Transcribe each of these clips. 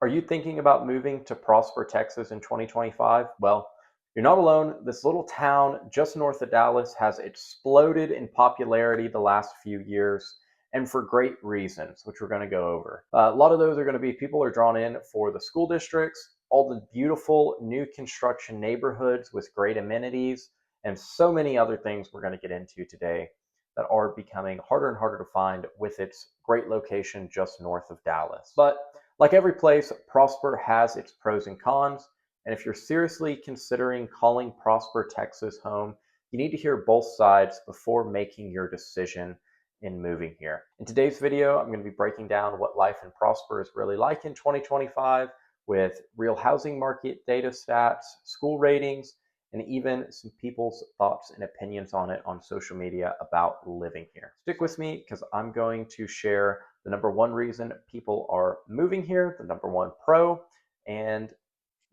Are you thinking about moving to Prosper, Texas in 2025? Well, you're not alone. This little town just north of Dallas has exploded in popularity the last few years, and for great reasons, which we're going to go over. A lot of those are going to be people are drawn in for the school districts, all the beautiful new construction neighborhoods with great amenities, and so many other things we're going to get into today that are becoming harder and harder to find with its great location just north of Dallas. But like every place, Prosper has its pros and cons. And if you're seriously considering calling Prosper, Texas home, you need to hear both sides before making your decision in moving here. In today's video, I'm going to be breaking down what life in Prosper is really like in 2025 with real housing market data stats, school ratings, and even some people's thoughts and opinions on it on social media about living here. Stick with me because I'm going to share the number one reason people are moving here, the number one pro, and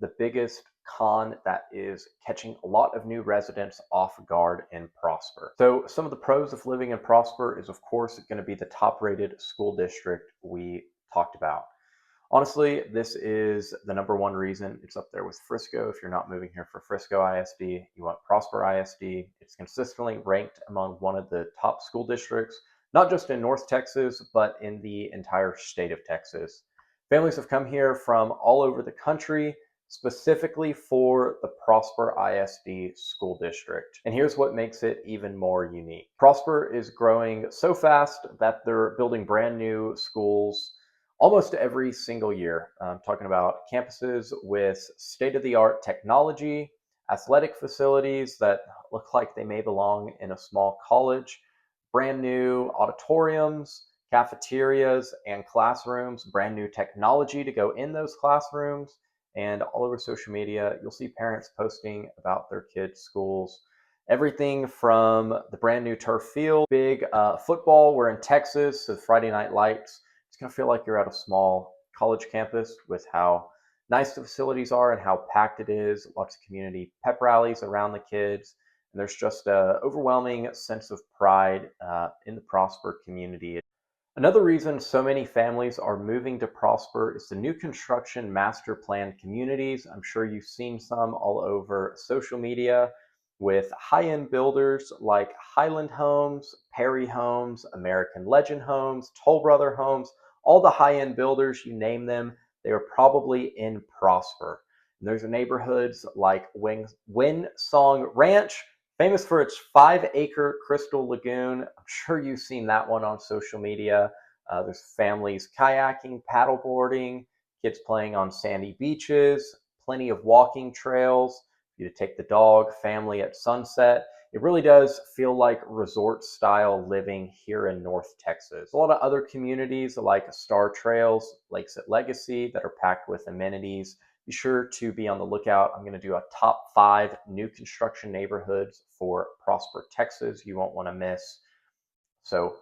the biggest con that is catching a lot of new residents off guard in Prosper. So some of the pros of living in Prosper is, of course, going to be the top rated school district we talked about. Honestly, this is the number one reason. It's up there with Frisco. If you're not moving here for Frisco ISD, you want Prosper ISD. It's consistently ranked among one of the top school districts, not just in North Texas, but in the entire state of Texas. Families have come here from all over the country, specifically for the Prosper ISD school district. And here's what makes it even more unique. Prosper is growing so fast that they're building brand new schools almost every single year. I'm talking about campuses with state-of-the-art technology, athletic facilities that look like they may belong in a small college, brand new auditoriums, cafeterias, and classrooms, brand new technology to go in those classrooms. And all over social media, you'll see parents posting about their kids' schools. Everything from the brand new turf field, big football. We're in Texas, so Friday night lights. It's going to feel like you're at a small college campus with how nice the facilities are and how packed it is. Lots of community pep rallies around the kids. And there's just an overwhelming sense of pride in the Prosper community. Another reason so many families are moving to Prosper is the new construction master plan communities. I'm sure you've seen some all over social media with high-end builders like Highland Homes, Perry Homes, American Legend Homes, Toll Brother Homes, all the high-end builders, you name them, they are probably in Prosper. And there's neighborhoods like Winsong Ranch, famous for its 5-acre crystal lagoon. I'm sure you've seen that one on social media. There's families kayaking, paddleboarding, kids playing on sandy beaches, plenty of walking trails, you to take the dog, family at sunset. It really does feel like resort style living here in North Texas. A lot of other communities like Star Trails, Lakes at Legacy that are packed with amenities. Be sure to be on the lookout. I'm going to do a top 5 new construction neighborhoods for Prosper, Texas. You won't want to miss. So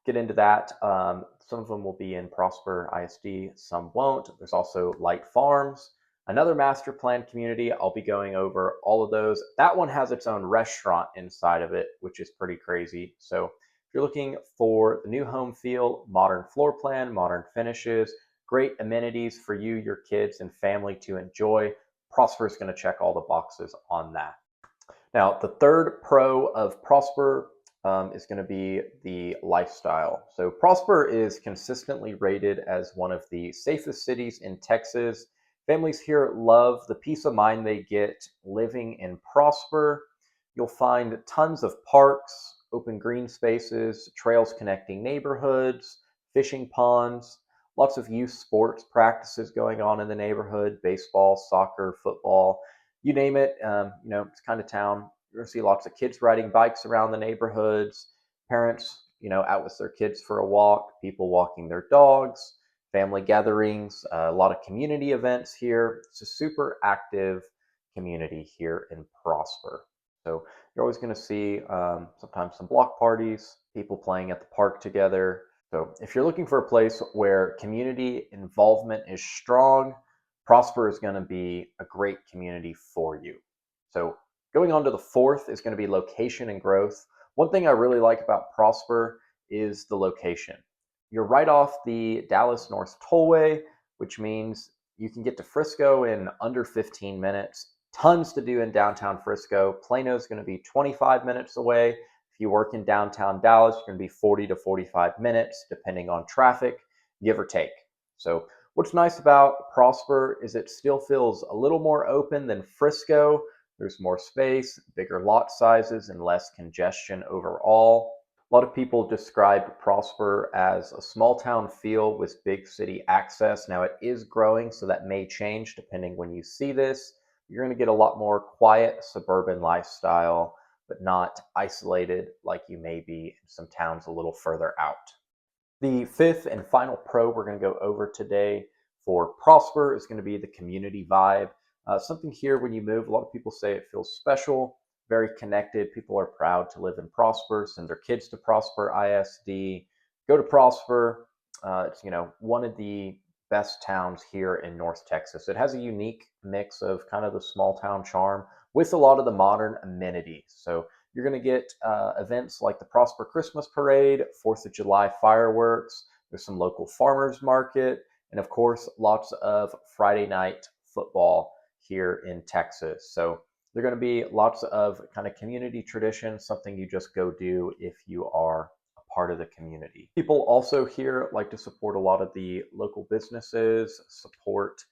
get into that. Some of them will be in Prosper ISD, some won't. There's also Light Farms, another master plan community. I'll be going over all of those. That one has its own restaurant inside of it, which is pretty crazy. So if you're looking for the new home feel, modern floor plan, modern finishes, great amenities for you, your kids, and family to enjoy, Prosper is going to check all the boxes on that. Now, the third pro of Prosper is going to be the lifestyle. So Prosper is consistently rated as one of the safest cities in Texas. Families here love the peace of mind they get living in Prosper. You'll find tons of parks, open green spaces, trails connecting neighborhoods, fishing ponds, lots of youth sports practices going on in the neighborhood, baseball, soccer, football, you name it. It's kind of town. You're going to see lots of kids riding bikes around the neighborhoods, parents, out with their kids for a walk, people walking their dogs, family gatherings, a lot of community events here. It's a super active community here in Prosper. So you're always going to see sometimes some block parties, people playing at the park together. So if you're looking for a place where community involvement is strong, Prosper is going to be a great community for you. So going on to the fourth is going to be location and growth. One thing I really like about Prosper is the location. You're right off the Dallas North Tollway, which means You can get to Frisco in under 15 minutes. Tons to do in downtown Frisco. Plano is going to be 25 minutes away. If you work in downtown Dallas, you're going to be 40 to 45 minutes, depending on traffic, give or take. So, what's nice about Prosper is it still feels a little more open than Frisco. There's more space, bigger lot sizes, and less congestion overall. A lot of people describe Prosper as a small town feel with big city access. Now it is growing, so that may change depending when you see this. You're going to get a lot more quiet suburban lifestyle, but not isolated like you may be in some towns a little further out. The fifth and final pro we're going to go over today for Prosper is going to be the community vibe. Something here when you move, a lot of people say it feels special, very connected. People are proud to live in Prosper, send their kids to Prosper ISD, go to Prosper. It's one of the best towns here in North Texas. It has a unique mix of kind of the small town charm with a lot of the modern amenities. So you're going to get events like the Prosper Christmas Parade, 4th of July fireworks. There's some local farmers market, and of course, lots of Friday night football here in Texas. So there are going to be lots of kind of community traditions, something you just go do if you are a part of the community. People also here like to support a lot of the local businesses, support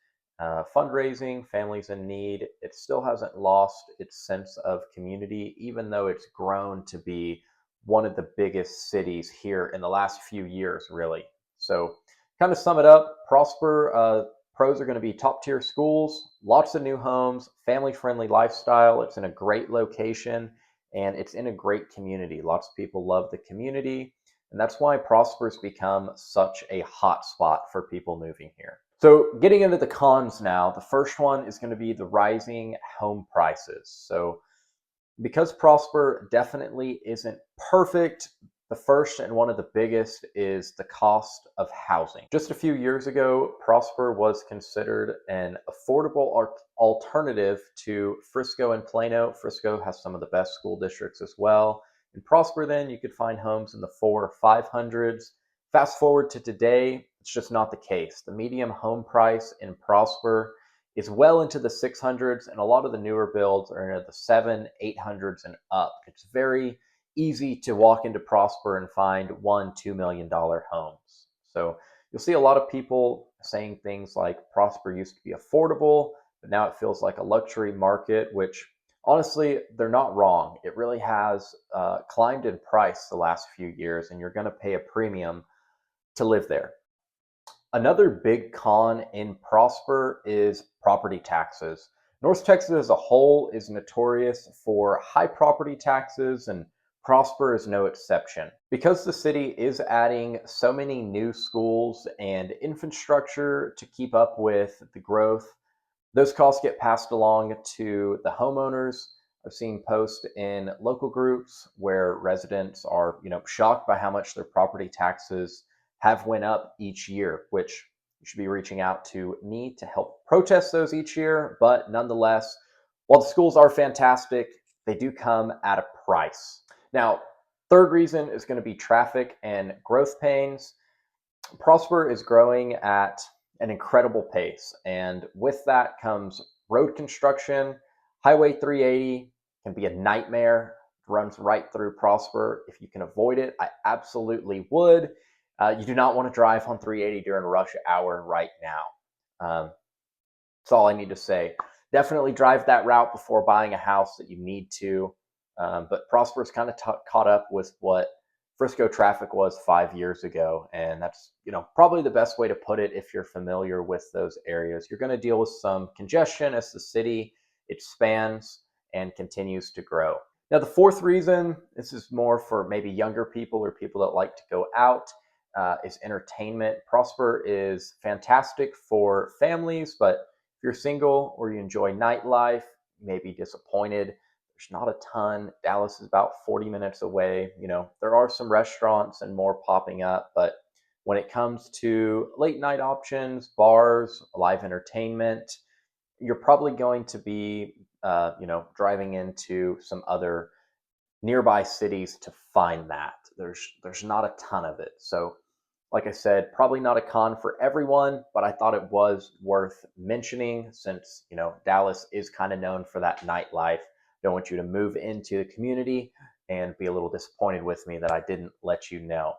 fundraising, families in need. It still hasn't lost its sense of community, even though it's grown to be one of the biggest cities here in the last few years, really. So, kind of sum it up, Prosper pros are going to be top tier schools, lots of new homes, family friendly lifestyle. It's in a great location and it's in a great community. Lots of people love the community. And that's why Prosper's become such a hot spot for people moving here. So getting into the cons now, the first one is going to be the rising home prices. So because Prosper definitely isn't perfect, the first and one of the biggest is the cost of housing. Just a few years ago, Prosper was considered an affordable alternative to Frisco and Plano. Frisco has some of the best school districts as well. In Prosper, then, you could find homes in the 400s or 500s. Fast forward to today, it's just not the case. The median home price in Prosper is well into the 600s, and a lot of the newer builds are in the 800s and up. It's very easy to walk into Prosper and find $1-2 million homes. So you'll see a lot of people saying things like Prosper used to be affordable, but now it feels like a luxury market, which honestly, they're not wrong. It really has climbed in price the last few years, and you're going to pay a premium to live there. Another big con in Prosper is property taxes. North Texas as a whole is notorious for high property taxes, and Prosper is no exception. Because the city is adding so many new schools and infrastructure to keep up with the growth, those costs get passed along to the homeowners. I've seen posts in local groups where residents are, shocked by how much their property taxes have went up each year, which you should be reaching out to me to help protest those each year. But nonetheless, while the schools are fantastic, they do come at a price. Now, third reason is going to be traffic and growth pains. Prosper is growing at an incredible pace, and with that comes road construction. Highway 380 can be a nightmare. It runs right through Prosper. If you can avoid it, I absolutely would. You do not want to drive on 380 during rush hour right now. That's all I need to say. Definitely drive that route before buying a house that you need to. But Prosper's kind of caught up with what Frisco traffic was 5 years ago, and that's probably the best way to put it. If you're familiar with those areas, you're going to deal with some congestion as the city expands and continues to grow. Now, the fourth reason, this is more for maybe younger people or people that like to go out, is entertainment. Prosper is fantastic for families, but if you're single or you enjoy nightlife, you may be disappointed. There's not a ton. Dallas is about 40 minutes away. There are some restaurants and more popping up, but when it comes to late night options, bars, live entertainment, you're probably going to be, driving into some other nearby cities to find that. There's not a ton of it. So Like I said, probably not a con for everyone, but I thought it was worth mentioning since, Dallas is kind of known for that nightlife. Don't want you to move into the community and be a little disappointed with me that I didn't let you know.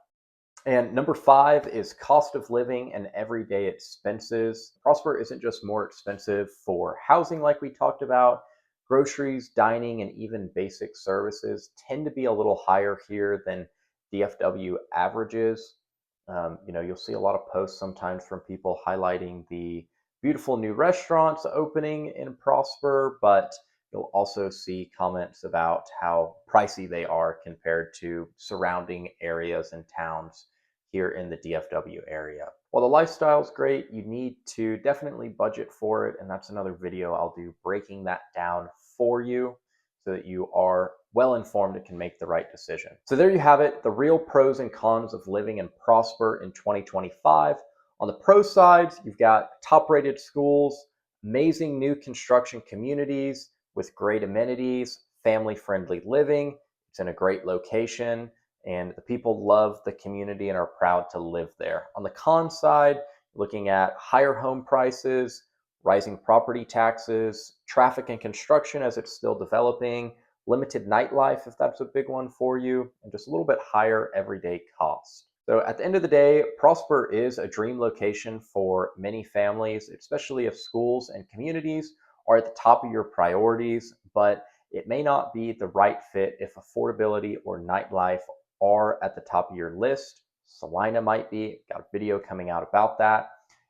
And number five is cost of living and everyday expenses. Prosper isn't just more expensive for housing, like we talked about. Groceries, dining, and even basic services tend to be a little higher here than DFW averages. You'll see a lot of posts sometimes from people highlighting the beautiful new restaurants opening in Prosper, but you'll also see comments about how pricey they are compared to surrounding areas and towns here in the DFW area. While the lifestyle is great, you need to definitely budget for it, and that's another video I'll do breaking that down for you so that you are well informed and can make the right decision. So there you have it, the real pros and cons of living in Prosper in 2025. On the pro side, you've got top-rated schools, amazing new construction communities with great amenities, family-friendly living. It's in a great location, and the people love the community and are proud to live there. On the con side, looking at higher home prices, rising property taxes, traffic and construction as it's still developing, limited nightlife if that's a big one for you, and just a little bit higher everyday cost. So at the end of the day, Prosper is a dream location for many families, especially if schools and communities are at the top of your priorities, but it may not be the right fit if affordability or nightlife are at the top of your list. Salina might be. Got a video coming out about that.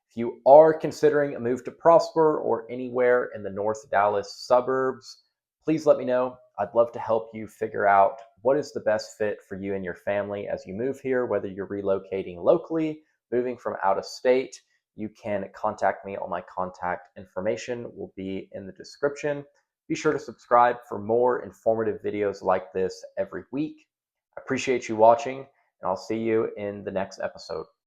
If you are considering a move to Prosper or anywhere in the North Dallas suburbs, please let me know. I'd love to help you figure out what is the best fit for you and your family as you move here, whether you're relocating locally, moving from out of state. You can contact me. All my contact information will be in the description. Be sure to subscribe for more informative videos like this every week. I appreciate you watching, and I'll see you in the next episode.